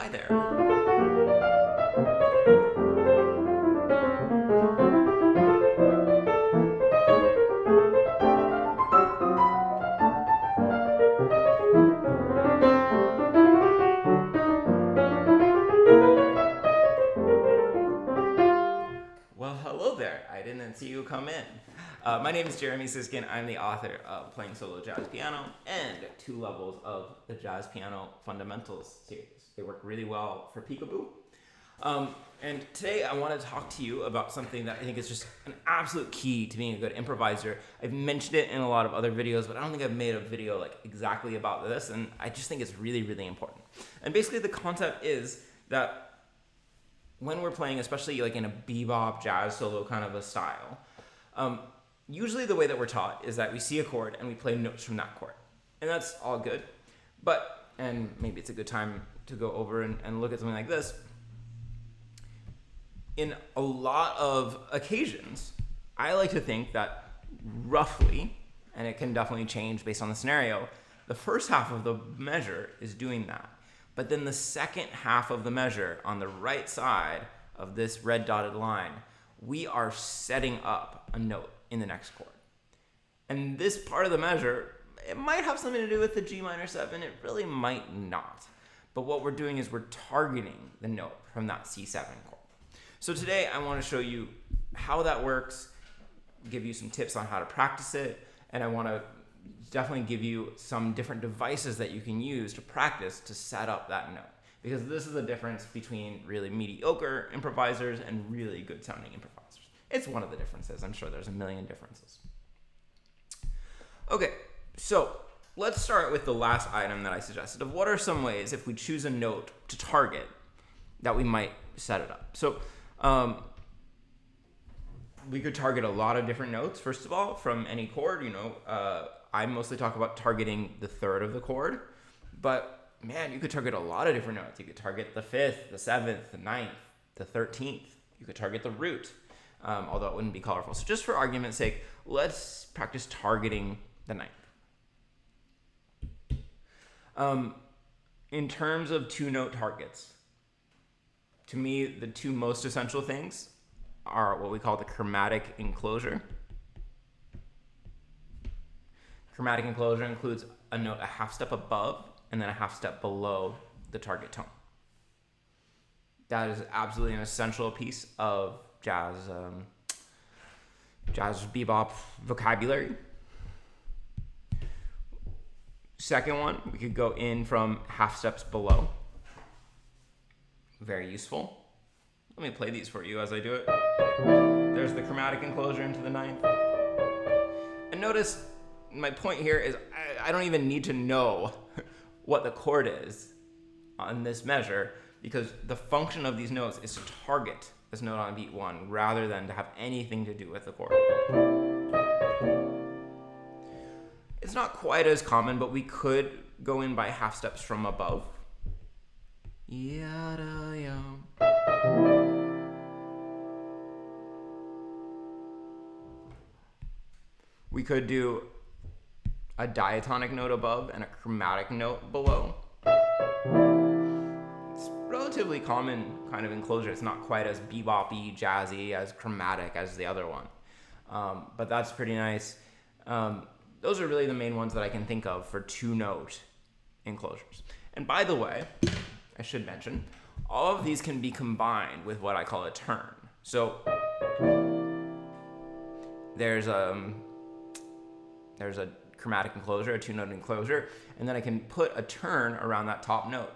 Hi there. Well, hello there. I didn't see you come in. My name is Jeremy Siskind. I'm the author of Playing Solo Jazz Piano and 2 levels of the Jazz Piano Fundamentals series. They work really well for peekaboo. And today I want to talk to you about something that I think is just an absolute key to being a good improviser. I've mentioned it in a lot of other videos, but I don't think I've made a video like exactly about this, and I just think it's really, really important. And basically the concept is that when we're playing, especially like in a bebop jazz solo kind of a style, usually the way that we're taught is that we see a chord and we play notes from that chord. And that's all good. But, and maybe it's a good time to go over and look at something like this. In a lot of occasions, I like to think that roughly, and it can definitely change based on the scenario, the first half of the measure is doing that. But then the second half of the measure on the right side of this red dotted line, we are setting up a note in the next chord. And this part of the measure, it might have something to do with the G minor 7, it really might not. But what we're doing is we're targeting the note from that C7 chord. So today I want to show you how that works, give you some tips on how to practice it, and I want to definitely give you some different devices that you can use to practice to set up that note. Because this is the difference between really mediocre improvisers and really good sounding improvisers. It's one of the differences. I'm sure there's a million differences. Okay, so let's start with the last item that I suggested of what are some ways, if we choose a note to target, that we might set it up. So we could target a lot of different notes, first of all, from any chord. I mostly talk about targeting the third of the chord, but man, you could target a lot of different notes. You could target the 5th, the 7th, the 9th, the 13th. You could target the root, although it wouldn't be colorful. So just for argument's sake, let's practice targeting the 9th. In terms of 2-note targets, to me, the 2 most essential things are what we call the chromatic enclosure. Chromatic enclosure includes a note a half step above and then a half step below the target tone. That is absolutely an essential piece of jazz bebop vocabulary. Second one, we could go in from half steps below. Very useful. Let me play these for you as I do it. There's the chromatic enclosure into the 9th. And notice, my point here is I don't even need to know what the chord is on this measure, because the function of these notes is to target this note on beat 1 rather than to have anything to do with the chord. It's not quite as common, but we could go in by half steps from above. We could do a diatonic note above and a chromatic note below. It's relatively common kind of enclosure. It's not quite as bebop-y, jazzy, as chromatic as the other one. But that's pretty nice. Those are really the main ones that I can think of for 2-note enclosures. And by the way, I should mention, all of these can be combined with what I call a turn. So there's a chromatic enclosure, a 2-note enclosure, and then I can put a turn around that top note.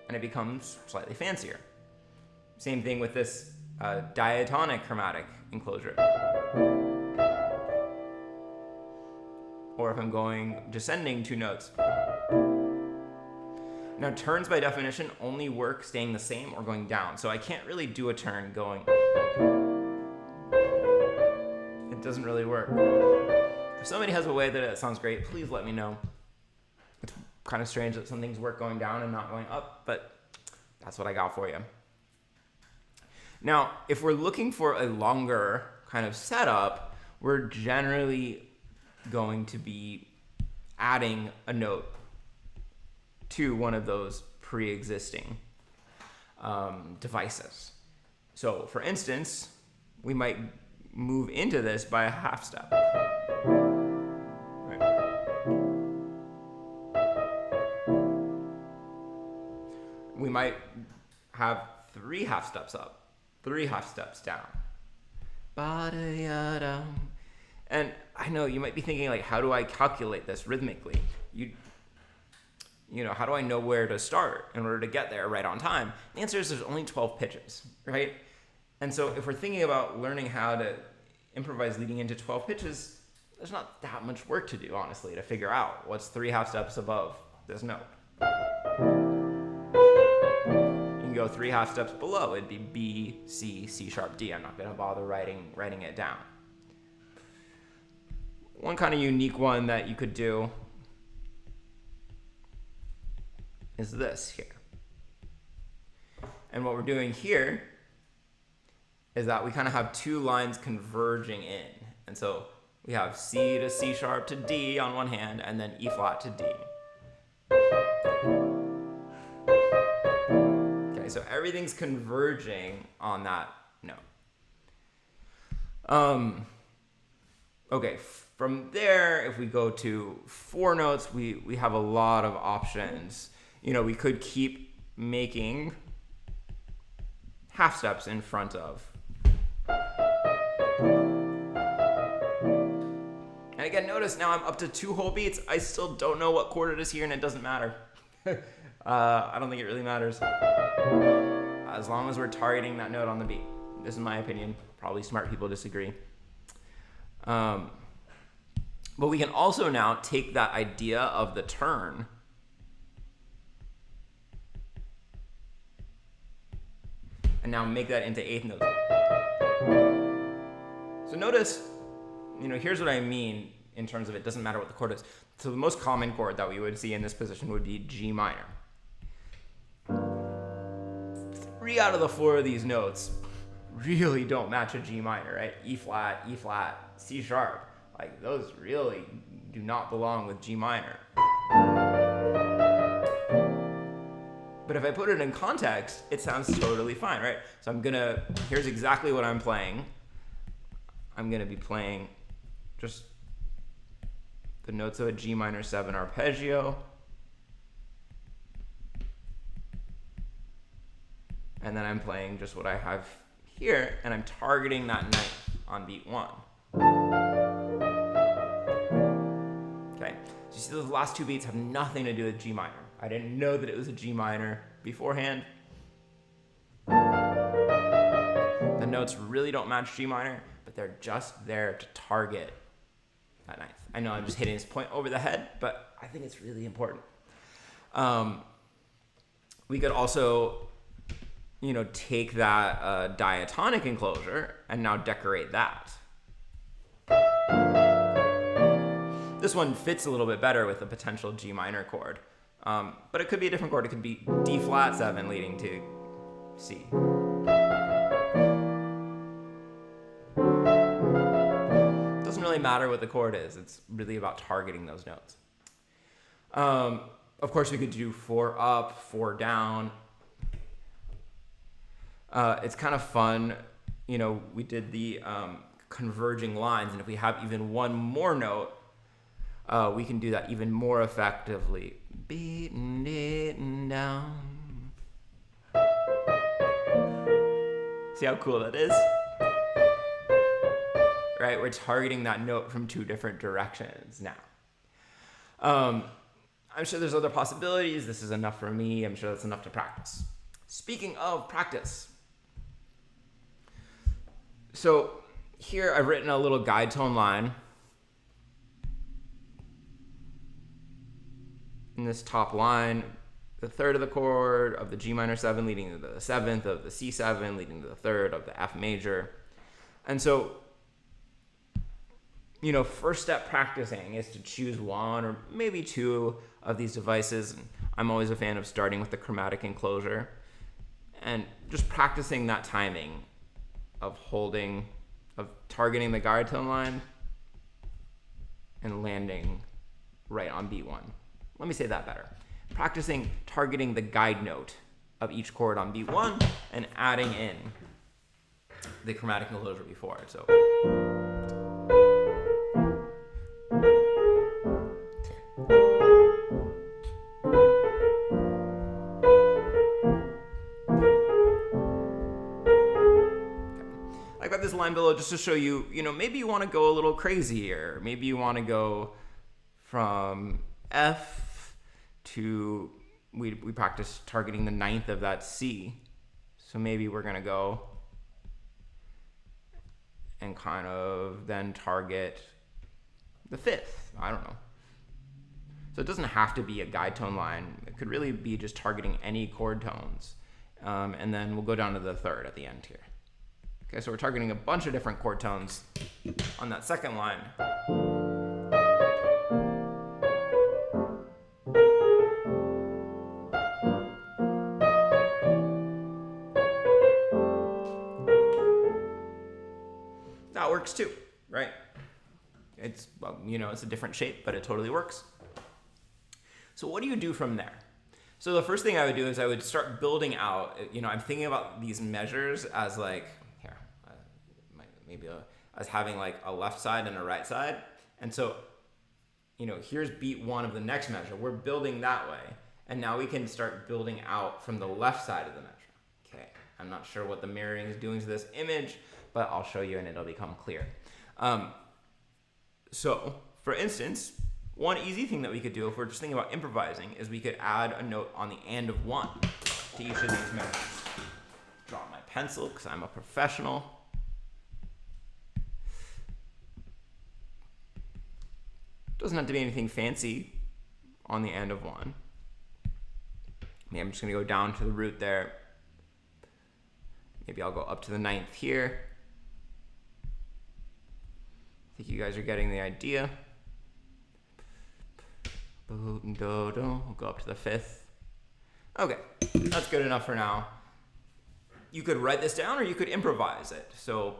And it becomes slightly fancier. Same thing with this diatonic chromatic enclosure. Or if I'm going descending 2 notes. Now, turns by definition only work staying the same or going down. So I can't really do a turn going. It doesn't really work. If somebody has a way that it sounds great, please let me know. It's kind of strange that some things work going down and not going up, but that's what I got for you. Now, if we're looking for a longer kind of setup, we're generally going to be adding a note to one of those pre-existing devices. So for instance, we might move into this by a half step. Right. We might have 3 half steps up, 3 half steps down. And I know you might be thinking, like, how do I calculate this rhythmically? You know, how do I know where to start in order to get there right on time? The answer is there's only 12 pitches, right? And so if we're thinking about learning how to improvise leading into 12 pitches, there's not that much work to do, honestly, to figure out what's 3 half steps above this note. You can go 3 half steps below. It'd be B, C, C sharp, D. I'm not going to bother writing it down. One kind of unique one that you could do is this here. And what we're doing here is that we kind of have 2 lines converging in. And so we have C to C sharp to D on one hand, and then E flat to D. Okay, so everything's converging on that note. Okay, from there, if we go to 4 notes, we have a lot of options. You know, we could keep making half steps in front of. And again, notice now I'm up to 2 whole beats. I still don't know what chord it is here, and it doesn't matter. I don't think it really matters. As long as we're targeting that note on the beat. This is my opinion. Probably smart people disagree. But we can also now take that idea of the turn and now make that into 8th notes. So notice, you know, here's what I mean in terms of it doesn't matter what the chord is. So the most common chord that we would see in this position would be G minor. 3 out of the 4 of these notes really don't match a G minor, right? E flat, C sharp. Like, those really do not belong with G minor. But if I put it in context, it sounds totally fine, right? So here's exactly what I'm playing. I'm gonna be playing just the notes of a G minor 7 arpeggio. And then I'm playing just what I have here, and I'm targeting that 9th on beat 1. Okay, so you see those last 2 beats have nothing to do with G minor. I didn't know that it was a G minor beforehand. The notes really don't match G minor, but they're just there to target that 9th. I know I'm just hitting this point over the head, but I think it's really important. We could also, you know, take that diatonic enclosure and now decorate that. This one fits a little bit better with a potential G minor chord. But it could be a different chord. It could be D flat 7 leading to C. Doesn't really matter what the chord is. It's really about targeting those notes. Of course, we could do 4 up, 4 down. It's kind of fun. You know, we did the converging lines, and if we have even one more note, we can do that even more effectively. Beating it down. See how cool that is? Right, we're targeting that note from 2 different directions now. I'm sure there's other possibilities. This is enough for me. I'm sure that's enough to practice. Speaking of practice, so here I've written a little guide tone line. In this top line, the 3rd of the chord of the G minor 7 leading to the 7th of the C7 leading to the 3rd of the F major. And so, you know, first step practicing is to choose 1 or maybe 2 of these devices. And I'm always a fan of starting with the chromatic enclosure and just practicing that timing of targeting the guide tone line and landing right on beat 1. Let me say that better. practicing targeting the guide note of each chord on beat 1 and adding in the chromatic enclosure before it. So I've got this line below just to show you, maybe you want to go a little crazy here. Maybe you want to go from F to, we practice targeting the 9th of that C. So maybe we're going to go and kind of then target the 5th. I don't know. So it doesn't have to be a guide tone line. It could really be just targeting any chord tones. And then we'll go down to the 3rd at the end here. Okay, so we're targeting a bunch of different chord tones on that second line. That works too, right? It's, it's a different shape, but it totally works. So what do you do from there? So the first thing I would do is I would start building out, I'm thinking about these measures as like, as having like a left side and a right side. And so, here's beat 1 of the next measure. We're building that way. And now we can start building out from the left side of the measure. Okay, I'm not sure what the mirroring is doing to this image, but I'll show you and it'll become clear. So, for instance, one easy thing that we could do if we're just thinking about improvising is we could add a note on the and of 1 to each of these measures. Draw my pencil because I'm a professional. Doesn't have to be anything fancy on the end of 1. Maybe I'm just going to go down to the root there. Maybe I'll go up to the 9th here. I think you guys are getting the idea. We'll go up to the 5th. Okay, that's good enough for now. You could write this down or you could improvise it. So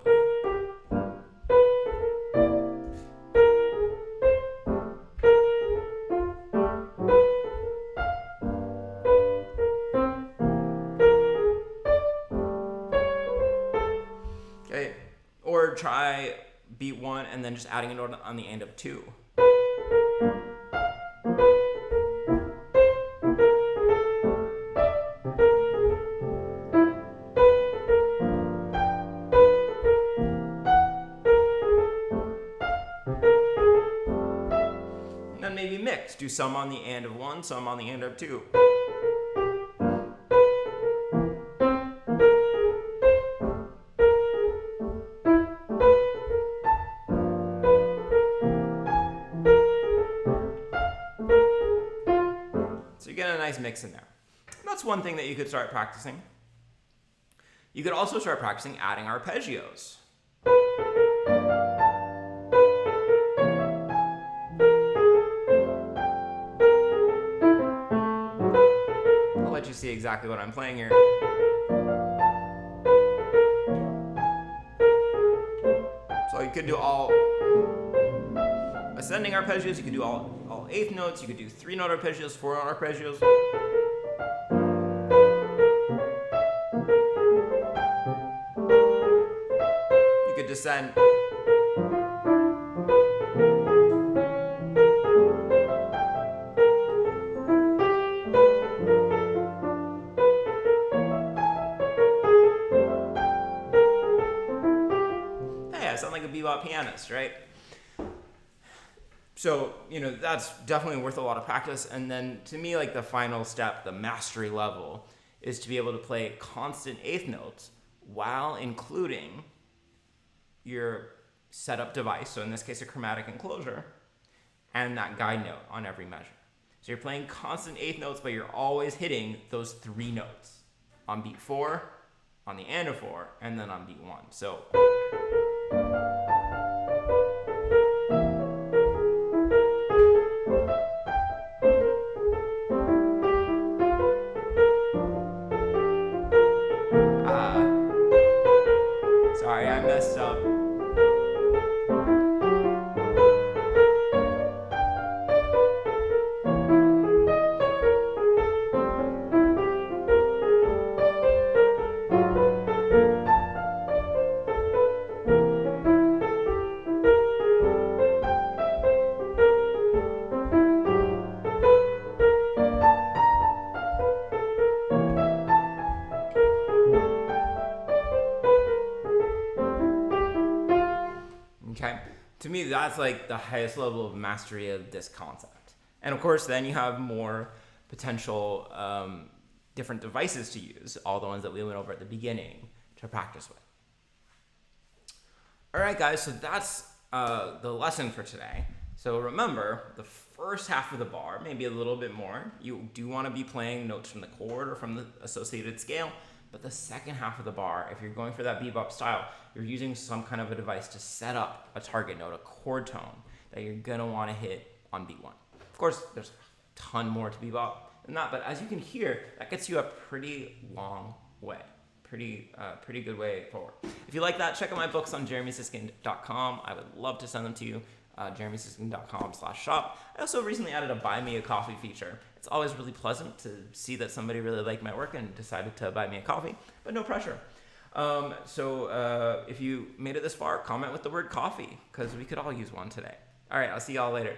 or try beat 1 and then just adding a note on the end of 2. And then maybe mix. Do some on the and of 1, some on the end of 2. Mix in there. That's one thing that you could start practicing. You could also start practicing adding arpeggios. I'll let you see exactly what I'm playing here. So you could do all ascending arpeggios, you could do all 8th notes, you could do 3-note arpeggios, 4-note arpeggios. You could descend. Hey, I sound like a bebop pianist, right? So, that's definitely worth a lot of practice. And then to me, like the final step, the mastery level, is to be able to play constant 8th notes while including your setup device. So in this case, a chromatic enclosure and that guide note on every measure. So you're playing constant 8th notes, but you're always hitting those 3 notes on beat 4, on the and of 4, and then on beat 1. So sorry, I messed up. To me, that's like the highest level of mastery of this concept. And of course, then you have more potential different devices to use, all the ones that we went over at the beginning, to practice with. All right, guys, so that's the lesson for today. So remember, the first half of the bar, maybe a little bit more, you do want to be playing notes from the chord or from the associated scale. But the second half of the bar, if you're going for that bebop style, you're using some kind of a device to set up a target note, a chord tone that you're going to want to hit on beat one. Of course, there's a ton more to bebop than that, but as you can hear, that gets you a pretty long way. Pretty good way forward. If you like that, check out my books on jeremysiskind.com. I would love to send them to you. jeremysiskind.com/shop. I also recently added a buy me a coffee feature. It's always really pleasant to see that somebody really liked my work and decided to buy me a coffee, but no pressure. So if you made it this far, comment with the word coffee, because we could all use one today. All right, I'll see y'all later.